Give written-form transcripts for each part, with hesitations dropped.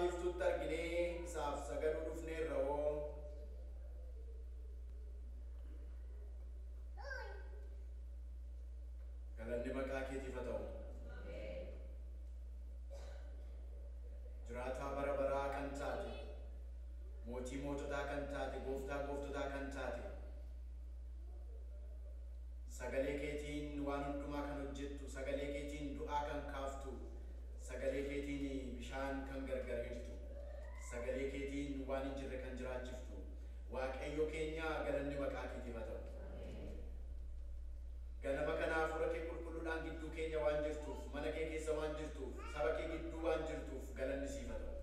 biiftuutti arginee isaaf sagaduu dhufneerra hoo galanni maqaa keetiif haa ta'u. Jiraataa bara baraa kan taate, mootii moototaa kan taate, gooftaa gooftotaa kan taate, sagalee keetiin waan hundumaa kan hojjettu, sagalee keetiin du'aa kan kaaftu, sagalee keetiin bishaan kan gargaartu, sagalee keetiin waan hin jirre kan jiraachiftu, Waaqayyo keenya galanni maqaa keetiif haa ta'u. Ganama kanaaf fuula kee qulqulluudhaan gidduu keenya waan jirtuuf, mana kee keessa waan jirtuuf, saba kee gidduu waan jirtuuf galanni siif haa ta'u.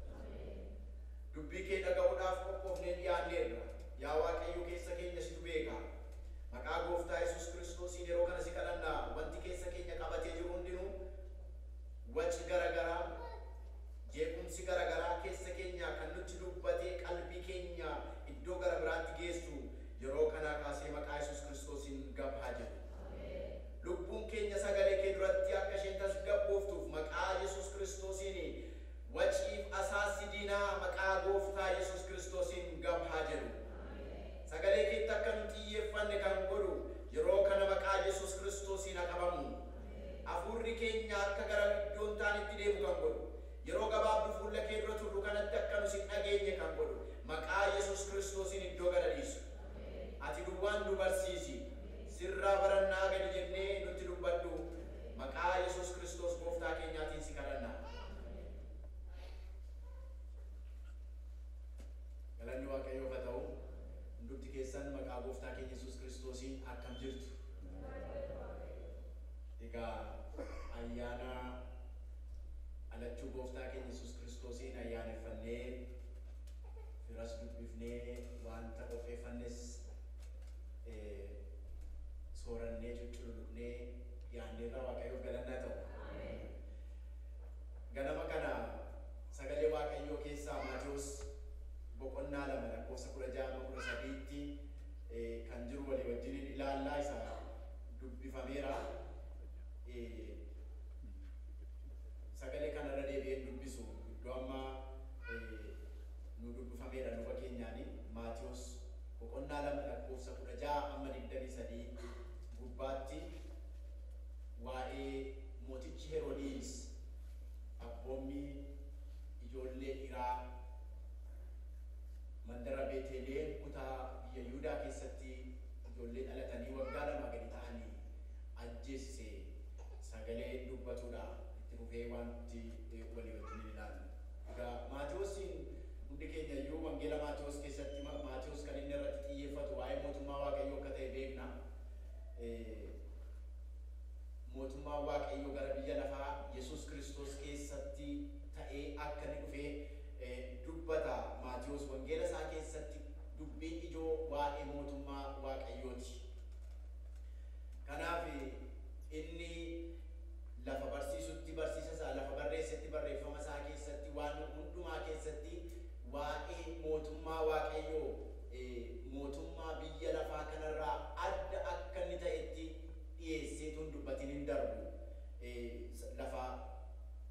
Dubbii kee dhaga'uudhaaf qophoofnee dhiyaanneerra. Yaa Waaqayyo keessa keenya situ beeka. Maqaa Gooftaa Yesuus Kiristoosiin yeroo kana si kadhannaa wanti keessa keenya qabatee jiru hundinuu waci garagaraa, jeequmsi garagaraa keessa keenya kan nutti dubbatee qalbii keenya iddoo gara biraatti geessu yeroo kanaa kaasee maqaa Yesuus Kiristoosiin gabhaa jedhu. Lubbuun keenya sagalee kee duratti akka isheen tasgabbooftuuf maqaa Yesuus Kiristoosiin waciif asaasi diinaa maqaa Gooftaa Yesuus Kiristoosiin gabhaa jedhu. Sagalee keetti akka nu xiyyeeffanne kan godhu yeroo kana maqaa Yesuus Kiristoosiin haa qabamu. Hafuurri keenya akka gara iddoon taanitti deemu kan godhu yeroo gabaabduu fuula kee dura turru kanatti akka nu si dhageenye kan godhu maqaa Yesuus Kiristoosiin iddoo gad dhiisu. Ati duwwaan nu barsiisi. Sirraa barannaa gadi jennee nutti dubbadhu maqaa Yesuus Kiristoos Gooftaa keenyaatiin si kadhanna. Galanni Waaqayyoof haa ta'u. Hundumti keessan maqaa Gooftaa keenya Yesuus Kiristoosiin akkam jirtu. Egaa ayyaana alachuu Gooftaa keenya Yesuus Kiristoosiin ayyaaneffannee firas dubbifnee wanta qopheeffannes soorannee cucculuqnee yaanneerraa Waaqayyoof galannaa ta'u. Ganama kana sagalee Waaqayyoo keessaa Maatewos boqonnaa 2:16-13tti kan jiru walii wajjin ilaallaa isa dubbifameera. Sagalee kanarra deebi'ee dubbisu iddoo amma nu dubbifameera luba keenyaani. Maatewos boqonnaa 2:16-23 gubbaatti waa'ee mootichi Heroodis abboommi ijoollee dhiiraa mandara Beetlehem kutaa biyya Yihuudaa keessatti ijoollee dhalatanii waggaa 2 gadi ta'anii ajjeesise sagalee dubbatuudha itti fufee wanti walii wajjin ilaalu. Egaa Maatewosiin hundi keenya iyyuu wangeela Maatewos keessatti Maatewos kan inni irratti xiyyeeffatu waa'ee mootummaa Waaqayyoo akka ta'e beekna. Mootummaa Waaqayyoo gara biyya lafaa Yesuus Kiristoos keessatti ta'ee akka inni dhufee dubbata. Maatewos wangeela isaa keessatti dubbiin ijoo waa'ee mootummaa Waaqayyooti. Kanaaf inni lafa barsiisutti barsiisa isaa, lafa barreessetti barreeffama isaa keessatti waan hundumaa keessatti waa'ee mootummaa Waaqayyoo mootummaa biyya lafaa kanarraa adda akka inni ta'etti dhiyeesseetu dubbatiin hin darbu. Lafa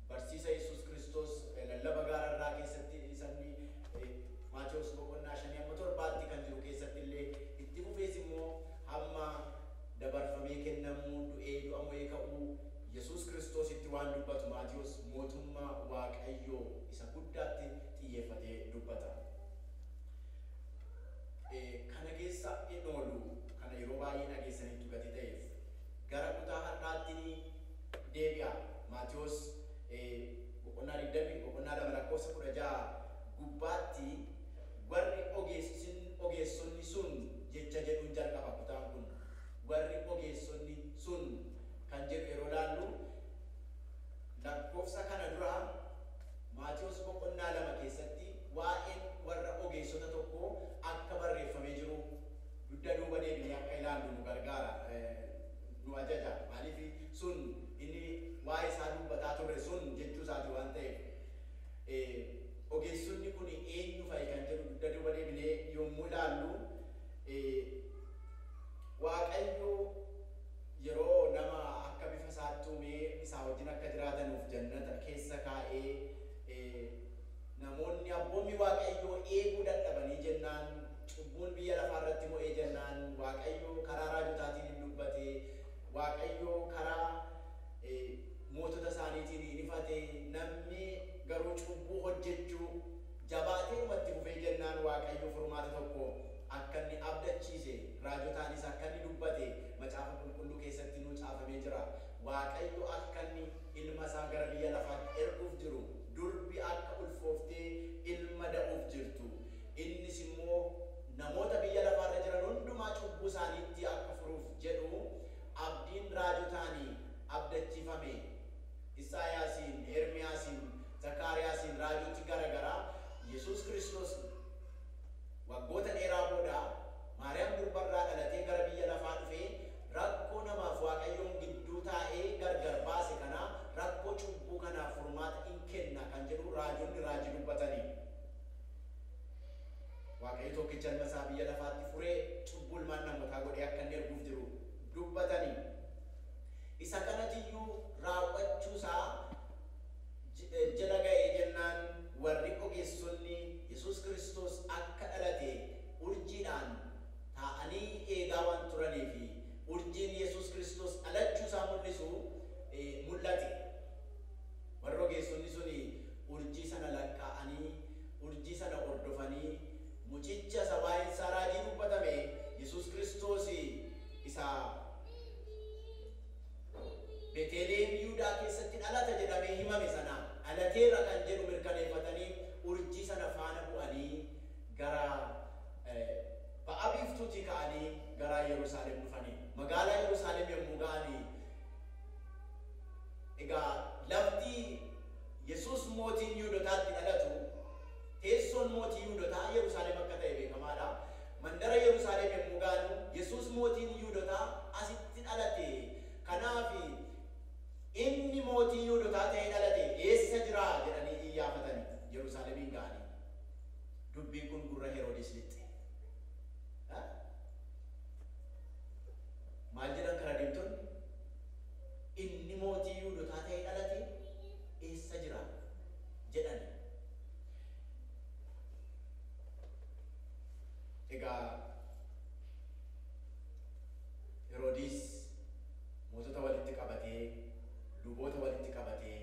barsiisa Yesuus Kiristoos lallaba gaararraa keessatti isaan Maatewos boqonnaa 5-7 kan jiru keessatti illee itti fufees immoo hamma dabarfamee kennamuu du'ee du'a mo'ee ka'uu Yesuus Kiristoositti waan dubbatu Maatewos mootummaa Waaqayyoo isa guddaatti xiyyeeffatee dubbata. Kana keessa hin oolu kana yeroo baay'ee dhageessaniitu gati ta'eef gara kutaa har'aatti deebi'a. Maatewos boqonnaa 2:16 gubbaatti warri ogeessonni sun jecha jedhuun jalqaba kutaan kun. Warri ogeessonni sun kan jedhu yeroo laallu lakkoofsa kana dura Maatewos boqonnaa 2 keessatti waa'een warra ogeessota tokko akka barreeffamee jiru dugda duuba deebinee akka ilaallu nu gargaara, nu ajaja. Maaliif sun inni waa'ee isaa dubbataa turre biyya lafaa irratti mo'ee jennaan Waaqayyo karaa raajotaatiin hin dubbate, Waaqayyo karaa mootota isaaniitiin hin ifate, namni garuu cubbuu hojjechuu jabaatee umatti fufee jennaan Waaqayyo furmaata tokko akka inni abdachiise, raajotaanis akka inni dubbate macaafa qulqulluu keessatti nuu caafamee jira. Waaqayyo akka inni ilma isaa gara biyya lafaatti erguuf jiru, durbi akka ulfooftee ilma da'uuf jirtu, innis immoo namoota biyya lafaarra jiran hundumaa cubbuu isaaniitti akka furuuf jedhu abdiin raajotaanii abdachiifame. Isaayaasiin, Ermiyaasiin, Zakaariyaasiin raajoti garagaraa Yesuus Kiristoos waggoota dheeraa booda Maariyaam durbarraa dhalatee gara biyya lafaa dhufee rakkoo namaaf Waaqayyoon gidduu taa'ee gargar baase kana rakkoo cubbuu kanaaf furmaata in kenna kan jedhu raajonni raajii dubbatanii. Waaqayyo tokkicha ilma isaa biyya lafaatti furee cubbuu ilmaan namootaa godhee akka inni erguuf jiru dubbatanii. Isa kanatiyyuu raawwachuusaa jala ga'ee jennaan warri ogeessonni Yesuus Kiristoos akka dhalate urjiidhaan taa'anii eegaa waan turanii fi urjiin Yesuus Kiristoos dhalachuusaa mul'isu mul'ate. Warri ogeessonni suni urjii sana lakkaa'anii, urjii sana hordofanii mucicha isa waa'een isaa raajii dubbatame Yesuus Kiristoos isa Beeteleem Yihuudaa keessatti dhalata jedhamee himame sana dhalateera kan jedhu mirkaneeffatanii urjii sana faana bu'anii gara ba'a biiftuutii ka'anii gara Yerusaalem dhufanii. Magaalaa Yerusaalem yommuu ga'anii egaa lafti Yesuus mootiin Yihuudootaatti dhalatu, teessoon mootii Yihuudootaa Yerusaalem akka ta'e beekamaadha. Mandara Yerusaalem yommuu ga'anu Yesuus mootiin Yihuudootaa asitti dhalate. Kanaaf inni mootii Yihuudootaa ta'ee dhalate eessa jira jedhanii iyyafatanii Yerusaalemiin ga'anii. Dubbiin kun gurra Heroodis lixxe. Maal jedhan karaa deemtonni? Inni mootii Yihuudootaa ta'ee dhalate eessa jira jedhani. Egaa Heroodis mootota walitti qabatee, luboota walitti qabatee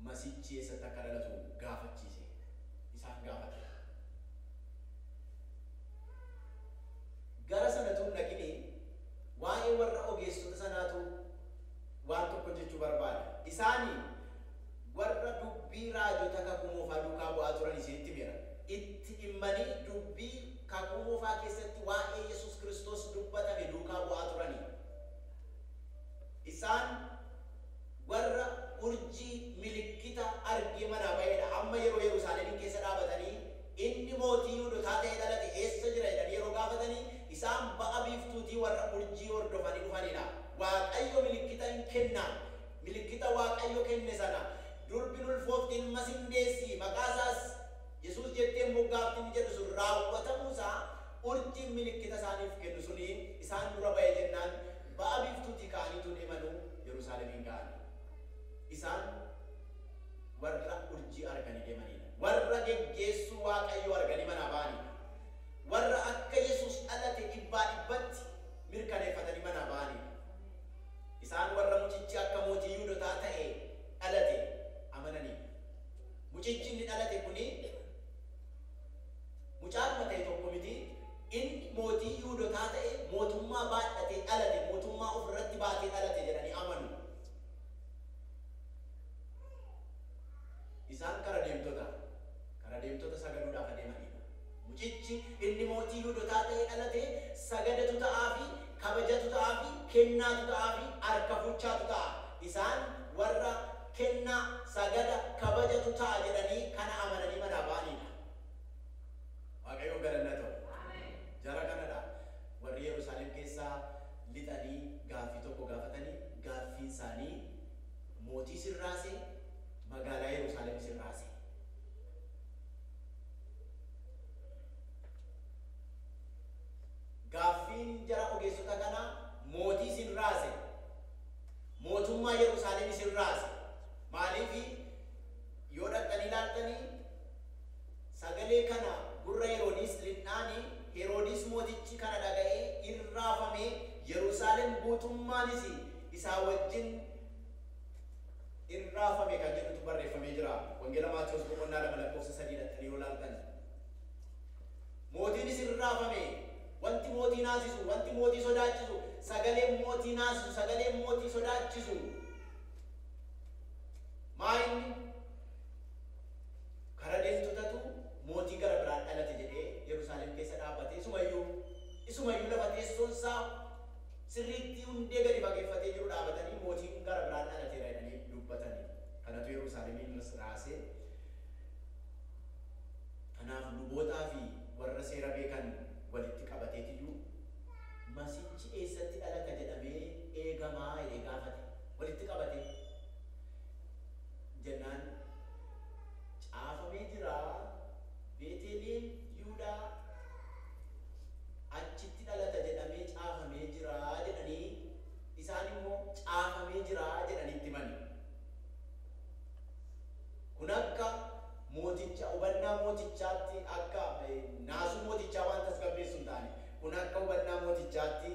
masichi eessatti akka dhalatu gaafachiise. Isaan gaafate. Gara sanatu hin dhaqine waa'ee warra ogeessota sanaatu waan tokko jechuu barbaada. Isaanii warra dubbii raajota kakuu moofaa duukaa bu'aa turan isinitti mira. Itti dhimmanii dubbii kakuu moofaa keessatti waa'ee Yesuus Kiristoos dubbatame duukaa bu'aa turani. Isaan warra urjii milikkita argee manaa ba'eedha. Amma yeroo Yerusaalemiin keessa dhaabatanii inni mootii Yihuudootaa ta'ee dhalate eessa jira jedhanii yeroo gaafatanii isaan ba'a biiftuutii warra urjii hordofanii dhufanidha. Waaqayyo milikkita hin kenna. Milikkita Waaqayyo kenne sana durbin ulfooftiin ilma deessi maqaa isaas Yesuus jettee moggaaftiin jedhu sun raawwatamuusaa urjiin milikkita isaaniif kennu suni isaan dura ba'e jennaan ba'a biiftuutii ka'aniitu deemanuu Yerusaalemiin ga'anii. Isaan warra urjii arganii deemanidha. Warra geggeessuu Waaqayyo arganii manaa ba'anidha. Warra akka Yesuus dhalate dhibbaa dhibbatti mirkaneeffatanii manaa ba'anidha. Isaan warra mucichi akka mootii Yihuudootaa ta'e dhalate amananii. Mucichi inni dhalate kuni mucaadhuma ta'e tokko miti. Inni mootii Yihuudootaa ta'e mootummaa baadhatee dhalate, mootummaa ofirratti baatee dhalate jedhanii amanu. Isaan kara deemtota sagaduudhaaf adeemanidha. Mucichi inni mootii Yihuudootaa ta'e dhalate sagadatu ta'aa fi kabajatu ta'aa fi kennaatu ta'aa fi harka fuchaatu ta'a. Isaan warra kennaa sagada kabajatu ta'a jedhanii kana amananii manaa ba'anidha. Waaqayyo galanna ta'u. Jara kanadha warri Yerusaalem keessaa lixanii gaaffii tokko gaafatanii gaaffiin isaanii mootii sirraase magaalaa Yerusaalem sirraase. Gaaffiin jara ogeessota kanaa mootii sirraase, mootummaa Yerusaalem sirraase. Maaliif yoo dhaqanii ilaaltanii sagalee kana gurra Heroodis lixnaani Heroodis mootichi kana dhaga'ee irraafamee Yerusaalem guutummaanis isaa wajjin irraafame kan jedhutu barreeffamee jira. Wangeela Maatiyos boqonnaa 2:3 yoo ilaaltan. Mootiinis irraafame. Wanti mootii naasisu, wanti mootii sodaachisu, sagaleen mootii naasisu, sagaleen mootii sodaachisu. Maayinni kara deemtotatu mootii gara biraan dhalate jedhee Yerusaalem keessa dhaabbatee isumayyuu lafa teessoon isaa sirriitti hundee gadi fageeffatee jiru dhaabatanii mootiin gara biraan dhalateera jedhanii dubbatanii. Kanatu Yerusaalemiin raasee. Kanaaf lubootaa fi warra seera beekan walitti qabateetiyyuu masiichi eessatti dhalata jedhamee eegamaa jedhee gaafate. Walitti qabatee jennaan caafamee jira Beeteliheem Yihuudaa achitti dhalata jedhamee caafamee jira jedhanii isaan immoo caafamee jira jedhaniitti himani. Kun akka mooticha hubannaa mootichaatti akka naasuu mootichaa waan tasgabbeessu hin taane kun akka hubannaa mootichaatti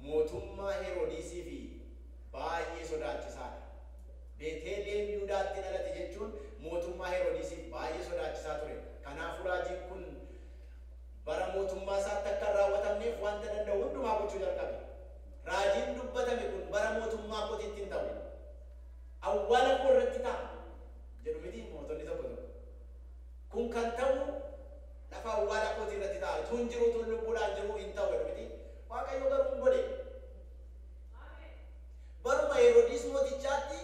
mootummaa Heroodisii fi baay'ee sodaachisaadha. Beeteliheem Yihuudaatti dhalate jechuun mootummaa Heroodisiif baay'ee sodaachisaa ture. Kanaafuu raajiin kun bara mootummaa isaatti akka raawwatamneef wanta danda'u hundumaa gochuu jalqabe. Raajiin dubbatame kun bara mootummaa kootiitti hin ta'u. Awwaala koo irratti ta'a jedhu miti mootonni tokko tokko. Kun kan ta'u lafa awwaala kootii irratti ta'a. Tun jiru tun lubbuudhaan jiru hin ta'u jedhu miti. Waaqayyo garuu hin godhe. Baruma Heroodis mootichaatti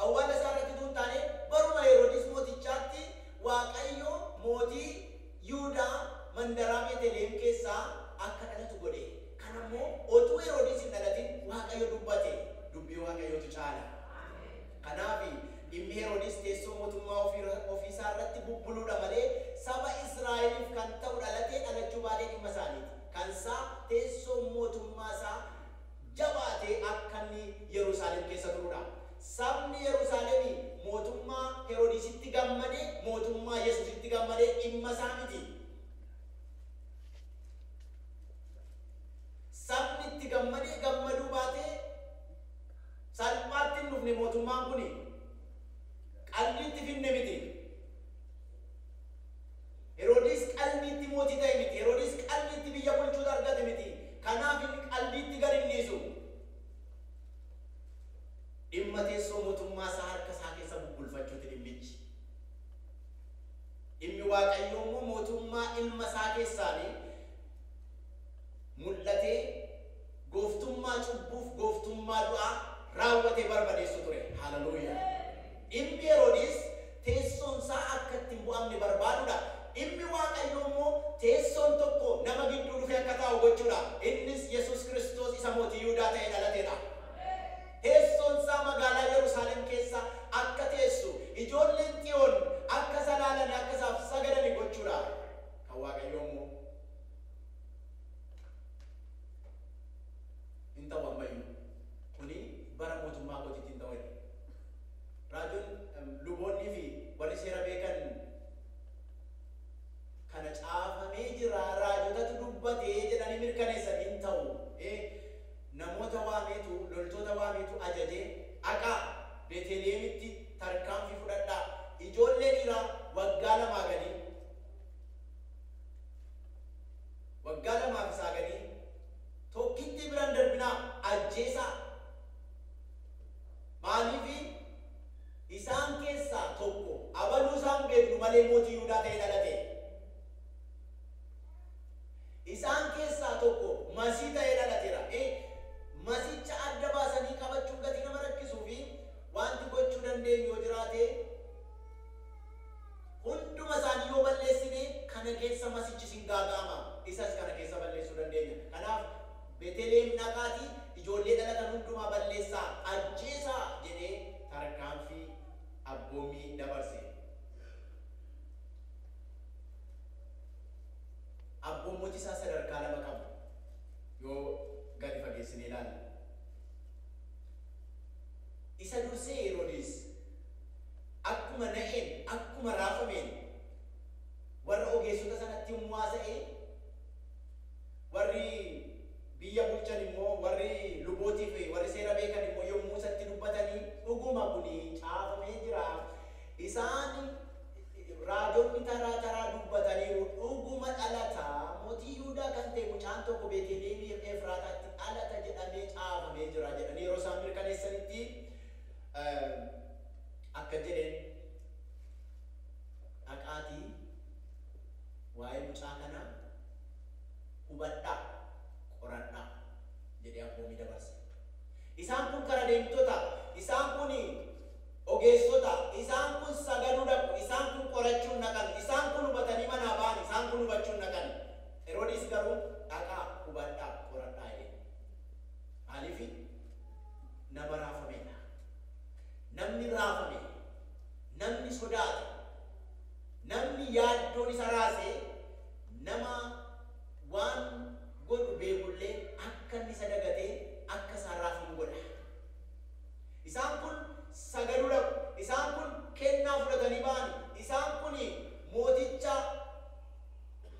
awwaala isaa irratti tun taane baruma Heroodis mootichaatti Waaqayyo mootii Yihuudaa mandaraa Beeteliheem keessaa akka dhalatu godhe. Kanammoo otuu Heroodis hin dhalatin Waaqayyo dubbate. Dubbii Waaqayyootu caala. Kanaaf dhimmi Heroodis teessoo mootummaa ofii isaa irratti bubbuluudha malee saba Israa'eliif kan ta'u dhalatee dhalachuu baatee dhimma isaaniiti. Kan isaa teessoo mootummaa isaa jabaatee akka inni Yerusaalem keessa turuudha. Sabni Yerusaalem mootummaa Heroodisitti gammadee mootummaa Yesuusitti gammadee dhimma isaa miti. Sabni itti gammadee gammaduu baatee salphaatti hin dhufne mootummaan kuni qalbiitti finne miti. Heroodis qalbiitti mootii ta'e miti. Heroodis qalbiitti biyya bulchuu argate miti. Kanaaf inni qalbiitti gadi hin dhiisu. Dhimma teessoo mootummaa isaa harka isaa keessa bubbulfachuuti dhimmichi. Dhimmi Waaqayyoo immoo mootummaa ilma isaa keessaanii mul'atee gooftummaa cubbuuf gooftummaa du'aa raawwatee barbadeessu ture. Hallelujah. Dhimmi Heroodis teessoon isaa akka ittiin bu'amne barbaaduudha. Dhimmi Waaqayyoo immoo teessoon tokko nama gidduu dhufee akka taa'u gochuudha. Innis Yesuus Kiristoos isa mootii Yihuudaa ta'ee dhalateedha. Teessoon isaa magaalaa Yerusaalem keessa akka teessu ijoolleen Xiyoon akka salaalanii akka isaaf sagadani gochuudha. Kan Waaqayyoo immoo hin ta'u ammayyuu. Kuni bara mootummaa kootiitti hin ta'u. Raajoon luboonnii fi warri seera beekan kana caafamee jira raajotatu dubbatee jedhanii mirkaneessan hin ta'u. Namoota waameetu loltoota waameetu ajajee dhaqaa Beetelihemitti tarkaanfii fudhadhaa. Ijoollee dhiiraa waggaa 2 gadi waggaa 2 isaa gadi tokkitti biraan darbinaa ajjeesaa. Maaliif isaan keessaa tokko abaluu isaan beeknu malee mootii Yihuudaa ta'ee dhalate. Isaan keessaa tokko masii ta'ee dhalateera. Masicha adda baasanii qabachuun gatii nama rakkisuu fi wanti gochuu dandeenyu yoo jiraate hunduma isaanii yoo balleessine kana keessa masichi sin gaaga'ama. Isas kana keessa balleessuu dandeenya. Kanaaf Beeteliheem dhaqaatii ijoollee dhalatan hundumaa balleessaa ajjeesaa jedhee tarkaanfii abboommii dabarse. Abboommoti isaa sadarkaa 2 qabu yoo gadi fageessinee ilaalle. Isa dursee Heroodis akkuma na'een akkuma raafameen warra kuni caafamee jira. Isaan raajonni taraa dubbataniiru dhuguma dhalataa mootii Yihuudaa kan ta'e mucaan tokko Beetlehem Efraataatti dhalata jedhamee caafamee jira jedhanii yeroo isaan mirkaneessanitti akka jedheen dhaqaatii waa'ee mucaa kanaa hubadhaa qoradhaa jedhee abboomii dabarse. Isaan kun kara deemtota, isaan kun ogeessota, isaan kun sagaduu dhaqu, isaan kun qorachuun naqan, isaan kun hubatanii manaa ba'an, isaan kun hubachuun naqan. Heroodis garuu dhaqaa hubadhaa qoradhaa jedhe. Maaliif nama raafamedha. Namni raafame, namni sodaate, namni yaaddoon isa raase, nama waan godhu beekullee akka inni isa dagatee akka isaan raafamu godha. Isaan kun sagaduu dhaqu, isaan kun kennaa fudhatanii ba'an, isaan kun mooticha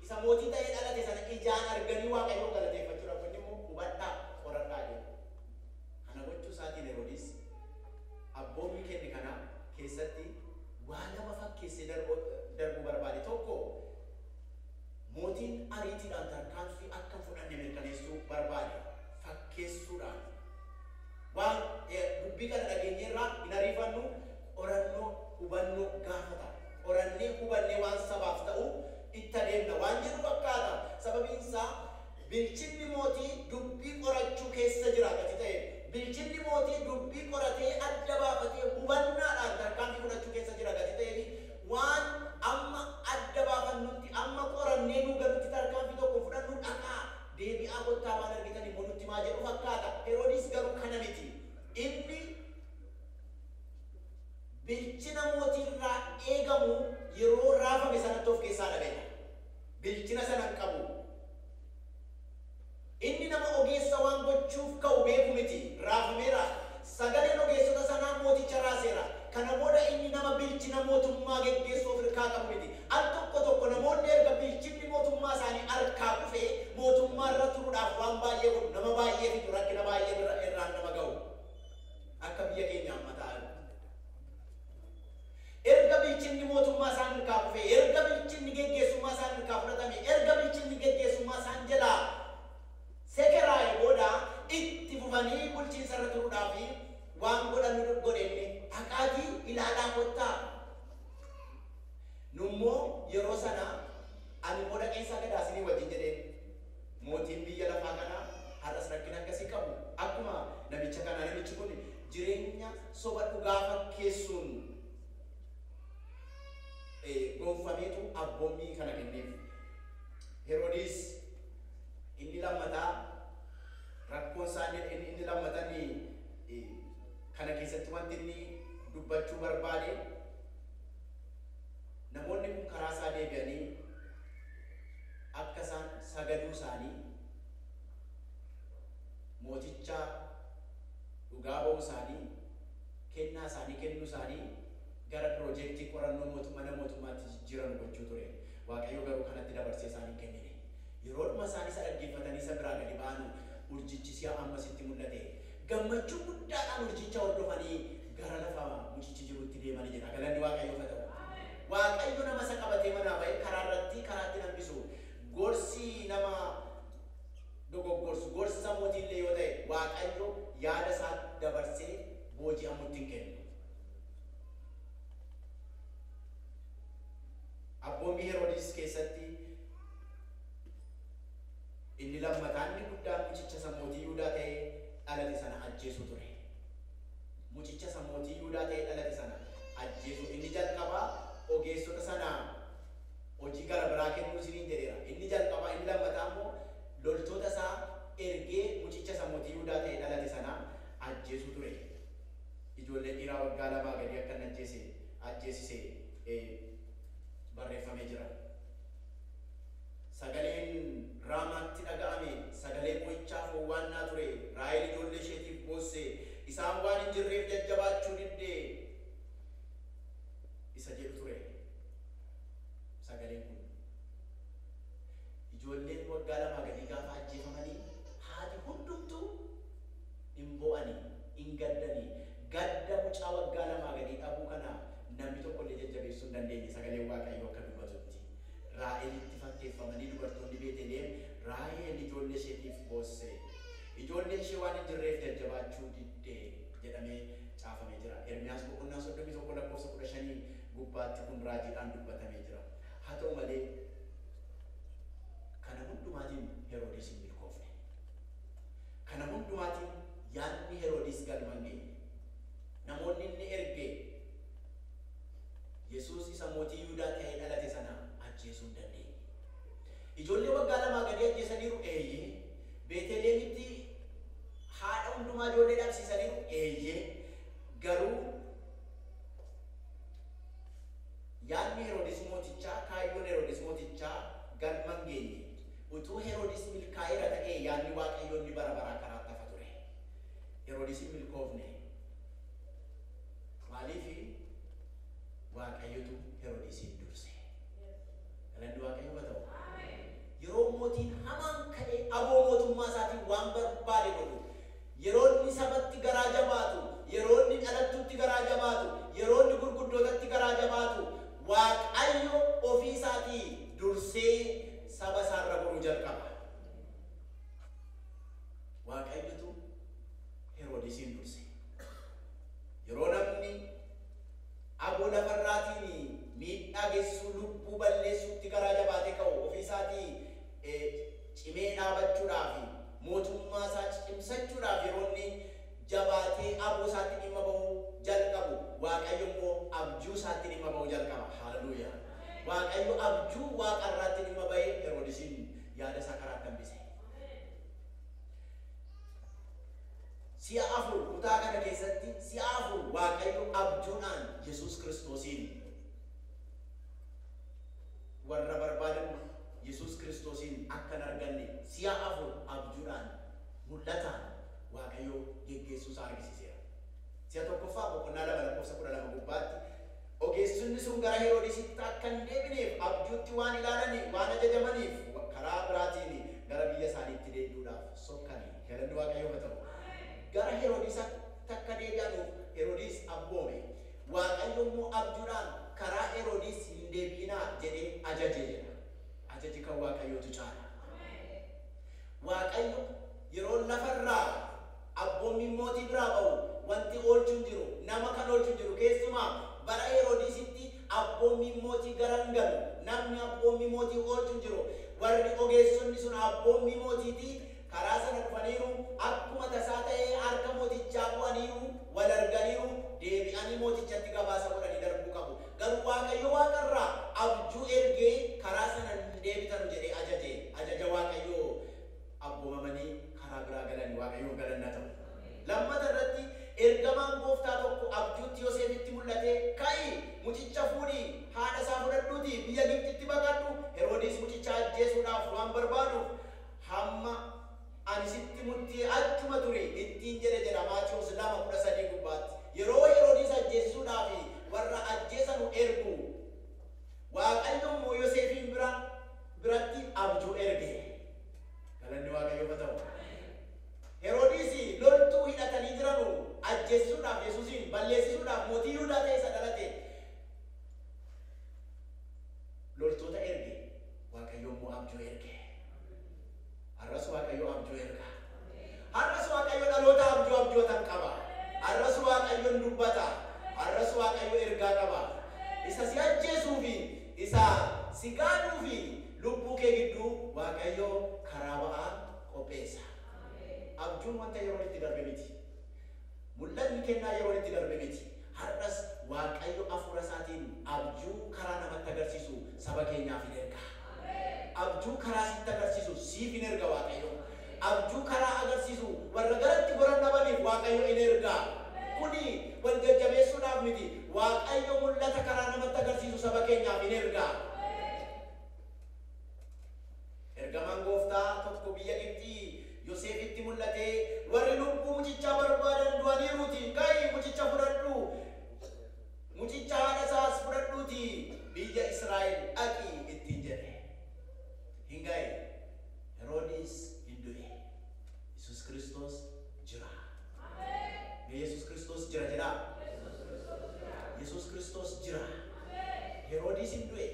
isa mootii ta'ee dhalate sana ijaan arganii Waaqayyoon galateeffachuudhaaf inni immoo hubadhaa qoradhaa jedhu. Kana gochuu isaatiin Heroodis abboommi kenne kana keessatti waa lama fakkeessee darbuu barbaade. Tokko mootiin ariitiidhaan tarkaanfii akka fudhanne mirkaneessuu barbaade fakkeessuudhaan. Waan dubbii kana dhageenyeerraa hin ariifannu qorannoo hubannoo gaafata. Qorannee hubannee waan sabaaf ta'u itti adeemna waan jedhu fakkaata. Sababiin isaa bilchinni mootii dubbii qorachuu keessa jira gati ta'e. Bilchinni mootii dubbii qoratee adda baafatee hubannaadhaan tarkaanfii fudhachuu keessa jira gati ta'e. Waan amma adda baafannutti amma qorannee nu galutti tarkaanfii tokko fudhannu dhaqaa deebi'aa kottaa waan argitanii immoo nutti maa jedhu fakkaata. Heroodis garuu kana miti. Inni bilchina mootiirraa eegamu yeroo raafame sanatti of keessaa dhabeedha. Bilchina sana hin qabu. Inni nama ogeessa waan gochuuf ka'u beeku miti. Raafameera. Sagaleen ogeessota sanaa mooticha raaseera. Kana booda inni nama bilchina mootummaa geggeessuu of hirkaa qabu miti. Al tokko namoonni erga bilchinni mootummaa isaanii harkaa kufee mootummaa irra turuudhaaf waan baay'ee godhu nama baay'ee fidu rakkina baay'ee irraan nama ga'u. Akka biyya keenya amma ta'an. Erga bilchinni mootummaa isaan harkaa kufee, erga bilchinni geggeessummaa isaan harkaa fudhatame, erga bilchinni geggeessummaa isaan jalaa sekeraa'e booda itti fufanii bulchiinsa irra turuudhaaf waan godhanu godhenne dhaqaatii ilaalaa kottaa. Nummoo yeroo sana ani immoo dhaqeensaa gadaasinii wajjin jedheen mootiin biyya lafaa kanaa har'as rakkina akkasii qabu. Akkuma namicha kanaa namichi kun jireenya soba dhugaa fakkeessuun gonfameetu abboommii kana kenneef. Heroodis inni lammataa rakkoon isaanii inni lammatanii kana keessatti wanti inni dubbachuu barbaade namoonni kun karaa isaa deebi'anii akka isaan sagaduu isaanii mooticha dhugaa ba'uu isaanii kennaa isaanii kennuu isaanii gara piroojeektii qorannoo mana mootummaatti jijjiiran gochuu ture. Waaqayyo garuu kanatti dabarsee isaanii kennine. Yeroodhuma isaanii isa dhaggeeffatanii isa biraa gadi ba'anu urjichi si'a ammasitti mul'ate. Gammachuu guddaadhaan urjicha hordofanii gara lafa mucichi jirutti deemanii jedha. Galanni Waaqayyoof haa ta'u. Waaqayyo nama isa qabatee manaa ba'ee karaatti nambisu. Gorsi nama dogoggorsu gorsa mootiillee yoo ta'e Waaqayyo yaada isaa dabarsee booji'amutti hin kennu. Abboommii Heroodis keessatti inni lammataan inni guddaan mucicha isa mootii Yihuudaa ta'ee dhalate sana ajjeesu ture. Mucicha isa mootii Yihuudaa ta'ee dhalate sana ajjeesu. Inni jalqabaa ogeessota sana hojii gara biraa kennuu isiniin jedheera. Inni jalqabaa inni lammataa immoo loltoota isaa ergee mucicha isa mootii Yihuudaa ta'ee dhalate sana ajjeesu ture. Ijoollee dhiiraa waggaa lamaa gadi akka inni ajjeesise barreeffamee jira. Sagaleen Raamaatti dhaga'ame sagalee moo'ichaa fowwaannaa ture. Raahel ijoollee isheetiif boosse. Isaan waan hin jirreef jajjabaachuu diddee isa jedhu ture. Sagaleen kun ijoolleen waggaa lamaa gadi gaafa ajjeefamanii haati hundumtuu hin boo'anii hin gaddanii gadda mucaa waggaa boosse. Ijoolleen ishee waan hin jirreef jajjabaachuu diddee jedhamee caafamee jira. Ermiyaas boqonnaa 31:15 gubbaatti kun raajiidhaan dubbatamee jira. Haa ta'u malee kana hundumaatiin Heroodis hin milkoofne. Kana hundumaatiin yaadni Heroodis galma hin geenye. Namoonni inni erge Yesuus isa mootii Yihuudaa ta'ee dhalate sana ajjeesuu hin dandeenye. Ijoollee waggaa 2 gadi ajjeesaniiru eeyyee. Beetelehemitti haadha hundumaa ijoollee dhabsiisaniiru eeyyee. Garuu yaadni Heroodis mootichaa, kaayyoon Heroodis mootichaa galma hin geenye. Utuu Heroodis milkaa'eera ta'ee yaadni Waaqayyoon bara baraa karaa tafa ture. Heroodis hin milkoofne. Maaliif Waaqayyotu Heroodisin durse. Galanni Waaqayyoo haa ta'u. Yeroo mootiin hamaan ka'ee aboo mootummaa isaatiin waan barbaade godhu, yeroo inni sabatti garaa jabaatu, yeroo inni dhalattuutti garaa jabaatu, yeroo inni gurguddootatti garaa jabaatu, Waaqayyo ofii isaatii dursee saba isaarra goruu jalqaba. Waaqayyotu Heroodisin durse. Yeroo namni aboo lafarraatiin miidhaa geessuu, lubbuu balleessuutti garaa jabaatee ka'u, ofii isaatii cimee dhaabachuudhaaf, mootummaa isaa cimsachuudhaaf yeroo inni jabaatee aboo isaatti dhimma bahuu jalqabu, Waaqayyo immoo abjuu isaatti dhimma bahuu jalqaba. Haleluuyaa. Waaqayyo abjuu waaqarraatti dhimma bahee Heroodisin yaada isaa karaa hambise. Si'a 4 kutaa kana keessatti si'a 4 Waaqayyo abjuudhaan Yesuus Kiristoosiin warra barbaadan Yesuus Kiristoosiin akka hin arganne si'a 4 abjuudhaan mul'ataan Waaqayyo geggeessuu isaa argisiiseera. Si'a tokkoffaa boqonnaa 2:12 gubbaatti ogeessonni sun gara Heroodisitti akka hin deebineef abjuutti waan ilaalaniif, waan ajajamaniif karaa biraatiin gara biyya isaaniitti deebi'uudhaaf sokkanii. Galanni Waaqayyoo haa ta'u. Gara Heroodisitti akka deebi'anuuf Heroodis abboome. Waaqayyo immoo abjuudhaan karaa Heroodis hin deebi'inaa jedhee ajaje jedha. Ajaji kan Waaqayyootu caala. Waaqayyo yeroo lafarraa abboommi mootii biraa ba'u wanti oolchu hin jiru, nama kan oolchu hin jiru. Keessumaa bara Heroodisitti abboommi mootii garan galu, namni abboommi mootii oolchu hin jiru. Warri ogeessonni sun abboommi mootiitii karaa sana dhufaniiru, akkuma tasaa ta'ee harka mootichaa bu'aniiru, wal arganiiru, deebi'anii mootichatti gabaasa godhanii darbuu qabu. Garuu Waaqayyo waaqarraa abjuu ergee karaa sana hin deebitanu jedhee ajaje. Ajaja Waaqayyoo abboomamanii karaa biraa galanii Waaqayyoo galanna ta'u. Lammata irratti ergamaan gooftaa tokko abjuutti Yoosefitti mul'ate, ka'i mucicha fuudhii haadha isaa fudhadhuutii biyya Gibxitti baqadhu. Heroodis mucicha ajjeesuudhaaf waan barbaaduuf hamma ani sitti murtii achuma ture ittiin jedha Maatiyos 2:13 gubbaatti. Yeroo Heroodis ajjeesuudhaaf warra ajjeesanu ergu, Waaqayyo immoo Yoosefin biratti abjuu erge. Galanni Waaqayyoo haa ta'u. Heroodis loltuu hidhatanii jiranu ajjeesuudhaaf, Yesuusin balleessisuudhaaf mootii Yihuudaa ta'e isa dhalate loltoota erge. Waaqayyo immoo abjuu erge. Har'as Waaqayyo abjuu erga. Har'as Waaqayyo dhaloota abjootan qaba. Har'as Waaqayyo dubbata. Har'as Waaqayyo ergaa qaba. Isa si ajjeesuufi, isa si gaaduufi lubbuu kee gidduu Waaqayyo karaa ba'aa qopheessa. Abjuun wanta yeroo itti darbe miti. Mul'anni kennaa yeroo itti darbe miti. Har'as Waaqayyo hafuura isaatiin abjuu karaa namatti agarsiisu saba keenyaaf hin erga. Abjuu karaa sitti agarsiisu siif hin erga Waaqayyo. Abjuu karaa agarsiisu warra garatti goran dhabaniif Waaqayyo hin erga. Kuni wal jajjabeessuudhaaf miti. Waaqayyo mul'ata karaa namatti agarsiisu saba keenyaaf hin erga. Ergamaan gooftaa tokko biyya Gibxii Yoosefitti mul'atee, warri lubbuu mucichaa barbaadan du'aniiruuti, ka'i mucicha fudhadhu, mucicha haadha isaas fudhadhuuti biyya Israa'el dhaqi ittiin jedhe. Hin ga'i. Heroodis hin du'e. Yesuus Kiristoos jira. Yesuus Kiristoos jira jedha. Yesuus Kiristoos jira. Heroodis hin du'e.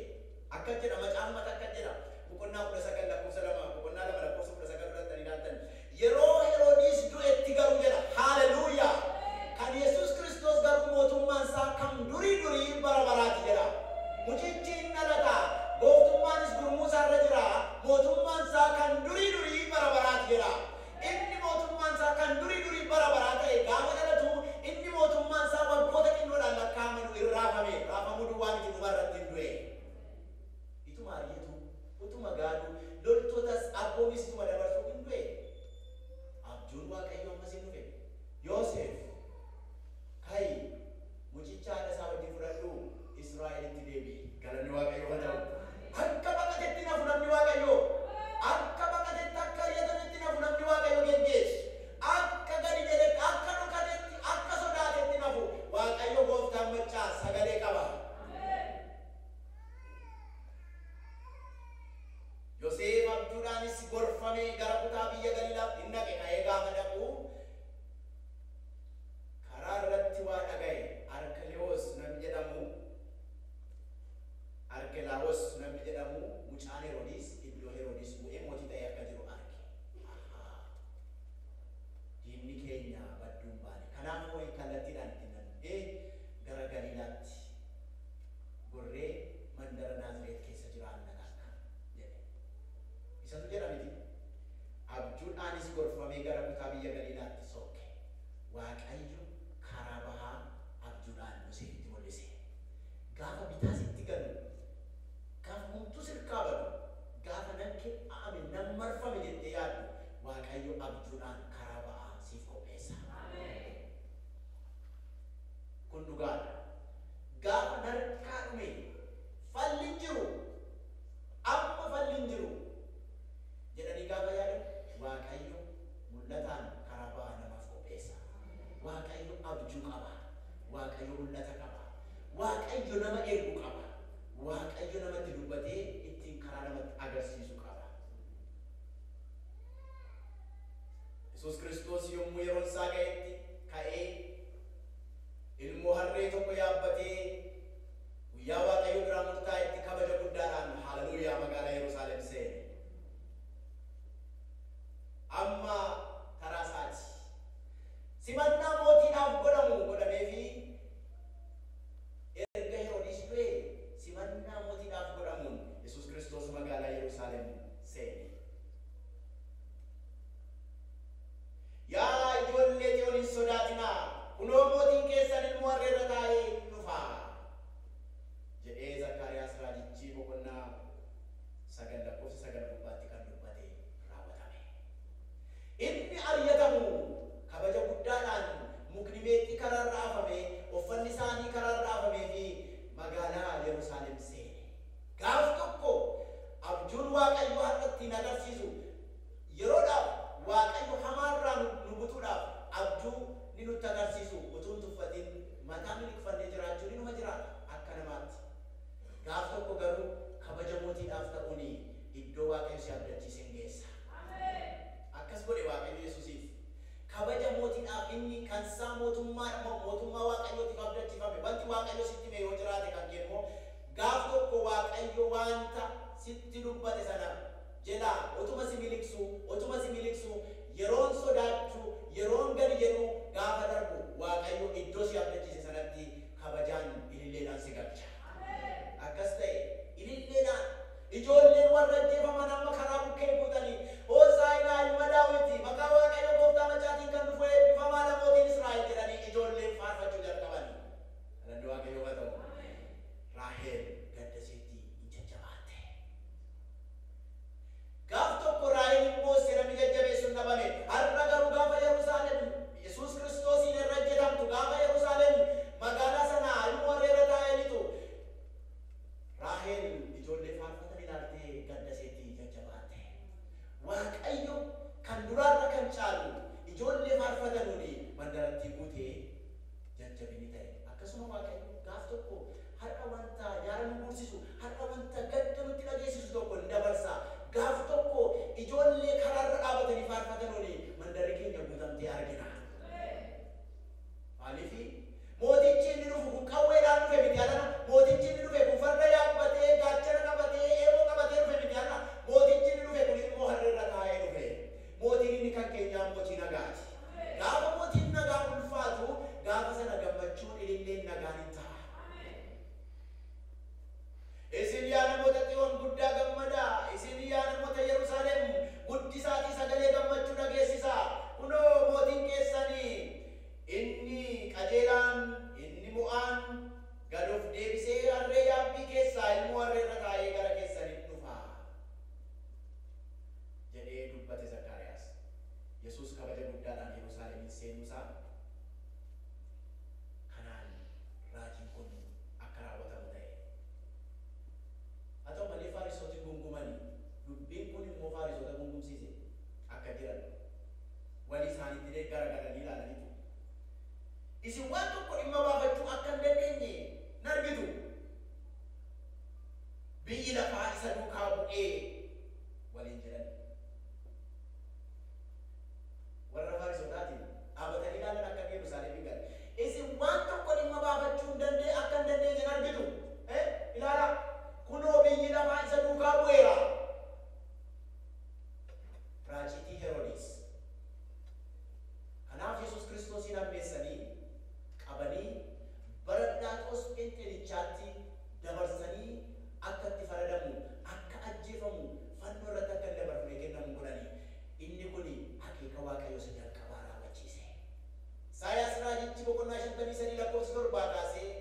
Akka jedha macaan mata akka jedha. Boqonnaa 19 lakkoofsa 2, boqonnaa 2 lakkoofsa 19 irratti ilaaltan. yeroo Heroodis du'etti garuu jedha. Haleluuyaa. Kan Yesuus Kiristoos garuu mootummaan isaa kan durii bara baraati jedha. Mucichi hin dhalata. Gooftummaanis gurmuu isaarra jira. Mootummaan isaa kan durii bara baraati jedha. Inni mootummaan isaa kan durii bara baraa ta'e gaafa dhalatu inni mootummaan isaa waggoota xinnoodhaan lakkaa'aman irraafame. Raafamuu duwwaa miti dhumarratti hin du'e. Ituma ariitu, utuma gaadu, loltootas abboomis ituma dabarsuu hin du'e. Abjuun Waaqayyo ammas hin dhufe. Yoosef kai mucicha haadha isaa wajjin fudhadhu Israa'elitti deebi'i. Galanni Waaqayyo haa ta'u. Akka baqatetti nafu namni Waaqayyo. Akka baqatetti akka ari'atametti nafu namni Waaqayyo geggeessu. Akka gadi jedhetti, akka dhukatetti, akka sodaatetti nafu Waaqayyo gooftaan maccaa sagalee qaba. Yoosef abjuudhaanis gorfamee gara kutaa biyya Galiilaatti hin dhaqe. Ka'ee gaafa dhaqu karaa irratti waa dhaga'e. Arkelaawos namni jedhamu mucaan Heroodis iddoo Heroodis bu'ee mootii ta'ee akka jiru arge. Diinni keenya badduun baane. Kanaaf moo'ee kallattiidhaan itti nannee gara Galiilaatti gorree mandara Naazreet keessa jiraanna akka jedhe. Isatu jedha miti. Abjuudhaanis gorfamee gara kutaa biyya Galiilaatti sokke. Waaqayyo karaa bahaa abjuudhaan Yosefitti mul'ise. Gaafa bitaas itti galu, gaafa humtuu sirkaa badu, gaafa namni aame nam marfame jettee yaaddu Waaqayyo abjuudhaan karaa bahaa siif qopheessa. Kun dhugaadha. Gaafa narkaa dhume falli hin jiru, amma falli hin jiru jedhanii gaafa yaadan Waaqayyo mul'ataan karaa bahaa namaaf qopheessa. Waaqayyo abjuu qaba. Waaqayyo mul'ata qaba. Waaqayyo nama ergu qaba. Waaqayyo namatti dubbatee ittiin karaa namatti agarsiisu qaba. Yesuus Kiristoos yommuu yeroon isaa ga'etti ka'ee ilmoo harree tokko yaabbatee guyyaa Waaqayyo biraa murtaa'etti kabaja guddaadhaan haleluuyaa magaalaa Yerusaalem seene. Amma karaa isaati. Simannaa mootiidhaaf godhameefi erga Heroodis du'e simannaa mootiidhaaf godhamuun Yesuus Kiristoos magaalaa Yerusaalem seene. Yaa ijoollee Xiyoon hin sodaatinaa, kunoo mootiin keessan ilmoo harree irra taa'ee dhufa jedhee Zakkaariyaas raajichi boqonnaa 9:9 gubbaatti kan dubbate raawwatame. Inni ari'atamu kabaja guddaadhaan mukni meexxii karaarra afame, uffanni isaanii karaarra afamee fi magaalaa Yerusaalem seene. Gaaf tokko abjuun Waaqayyo har'atti nu agarsiisu yeroodhaaf Waaqayyo hamaarraa nu butuudhaaf abjuu ni nutti agarsiisu utuu tuffatiin mataa miliqfannee jiraachuu ni numa jiraata akka namaatti. Gaaf tokko garuu kabaja mootiidhaaf ta'uun iddoo Waaqayyo si abdachiiseen geessa. Akkas godhe Waaqayyo Yesuusiif. Kabaja mootiidhaaf inni kan isaa mootummaa Waaqayyootiif abdachiifame. Wanti Waaqayyo sitti mee yoo jiraate kan kennu gaaf tokko Waaqayyo wanta sitti dubbate sana jalaa utuma si miliqsu yeroon sodaachuu yeroon gadi jedhu gaafa darbu Waaqayyo iddoo si abdachiise sanatti kabajaan ililleedhaan si galcha. Akkas ta'e ililleedhaan ijoolleen warra ajjeefaman amma karaa bukkee buutanii Hoosaa'inaa ilma Daawiti maqaa Waaqayyo gooftaa macaatiin kan dhufu eebbifamaadha mootiin Israa'el jedhanii ijoolleen faarfachuu jalqabani. Galanni Waaqayyo haa ta'u. Raaheel gadda isheetti hin jajjabaatte. Gaaf tokko Raaheel immoo namni jajjabeessu hin dhabame. Har'a garuu gaafa Yerusaalem Yesuus Kiristoosiin irra jedhamtu gaafa Yerusaalem waan tokko dhimma baafachuu akka hin dandeenye hin argitu. Biyyi lafaa isa duukaa bu'ee waliin jedhan. Warra Fariisotaatiin dhaabatanii ilaalan akka Yerusaalem galan. Isin waan tokko dhimma baafachuu akka hin dandeenye hin argitu. Ilaala kunoo biyyi lafaa isa duukaa bu'eera. Raacitii Heroodis. Kanaaf Yesuus Kiristoosin ammeessanii qabanii bara Phiilaaxoos Phenxeelichaatti dabarsanii akka itti faradamu, akka ajjeefamu, fannoo irratti akka inni dabarfamee kennamu godhanii. Inni kun akeeka Waaqayyoo isa jalqabaa raawwachiise. Isaayaas raajichi boqonnaa 53 lakkoofsa 7 kaasee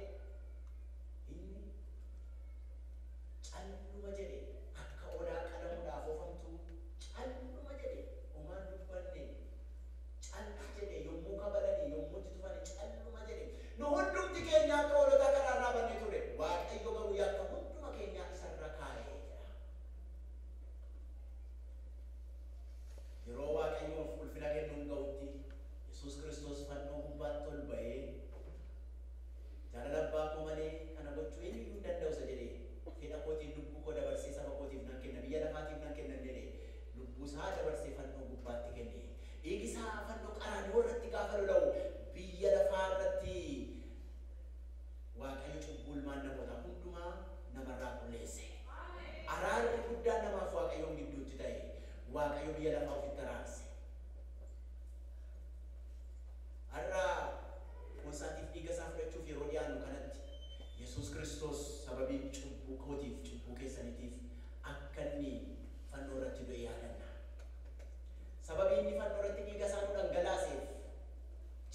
inni calluma jedhe akka odaa qalamuudhaaf oofamtu calluma jedhe homaan dubbanne calli jedhe yommuu kabalanii yommuu itti tufanii calluma jedhe. Nu hundumti keenya akka hoolotaa karaarraa bannee ture. Waaqayyo garuu yakka hunduma keenyaa isarra kaa'ee jira. Yeroo Waaqayyoof ulfina kennuun ga'utti Yesuus Kiristoos fannoo gubbaatti ol ba'ee jaalala abbaa koo malee kana gochuu eenyuyyuu hin danda'u isa jedhee fedha kootiin lubbuu koo dabarsee saba kootiif nan kenna biyya lafaatiif nan kenna jedhee lubbuu isaa dabarsee fannoo gubbaatti kenne. Dhiigi isaa fannoo qaraanioo irratti gaafa lola'u biyya lafaa irratti Waaqayyo cubbuu ilmaan namootaa hundumaa namarraa qulleesse. Araarri guddaan namaaf Waaqayyoon gidduutti ta'e. Waaqayyo biyya lafaa ofitti araarse. Har'a konsaatiif dhiiga isaa fudhachuuf yeroo dhiyaannu kanatti Yesuus Kiristoos sababii cubbuu kootiif cubbuu keessaniitiif akka inni fannoo irratti du'e yaadanna. Sababii inni fannoo irratti dhiiga isaa nu dhangalaaseef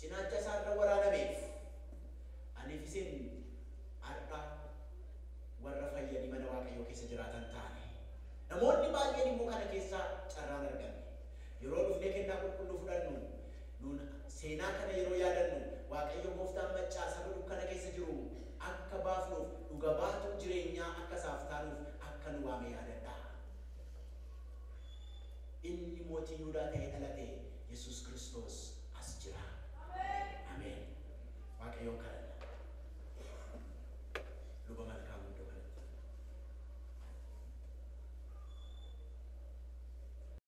cinaacha isaa irra waraanameef aniif isin har'a warra fayyanii mana Waaqayyoo keessa jiraatan taane. Namoonni baay'een immoo kana keessaa carraan arganne. Yeroo dhufnee kennaa qulqulluu fudhannu nuun seenaa kana yeroo yaadannu Waaqayyo gooftaan maccaa saba dukkana keessa jiru akka baafnuuf dhuga baatuun jireenyaa akka isaaf taanuuf akka nu waame yaadadha. Inni mootii Yihuudaa ta'ee dhalate Yesuus